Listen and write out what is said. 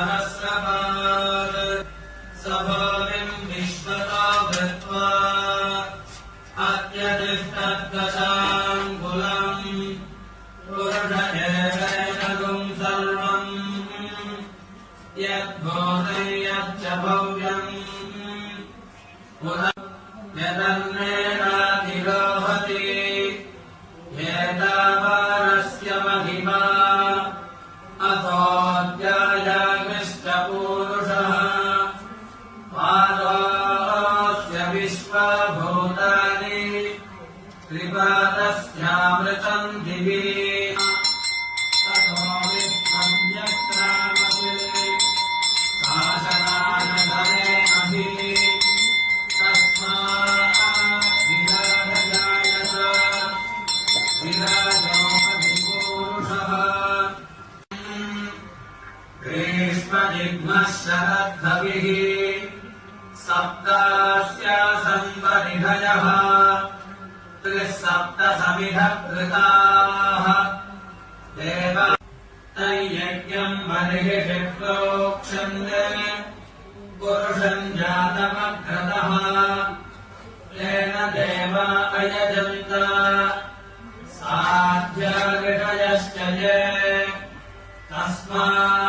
सहस्रपात् सभाविम् विश्वतो कृत्वा अत्यतिष्ठद्दशाङ्गुलम् पुरुष एवेदगुम् सर्वम् यद्भूतं यच्च भव्यम् यदन्नेनाधिरोहति एतावानस्य महिमा अथोऽध्यायामिश्च पूरुषः पादोऽस्य विश्वभूतानि त्रिपादस्यामृतम् दिवि ततो विश्वम्यक्रामते शासनानधने अभि तस्मात् विराजयायत विराजोऽधिपूरुषः ग्रीष्मजिह्मः शरद्धविः सप्तास्यासन् परिधयः त्रिसप्तसमिधः कृताः देवा तैयज्ञम् बर्हिषि प्रोक्षन्ते पुरुषम् जातमग्रतः तेन देवा अयजन्त साध्या ऋषयश्च ये तस्मात्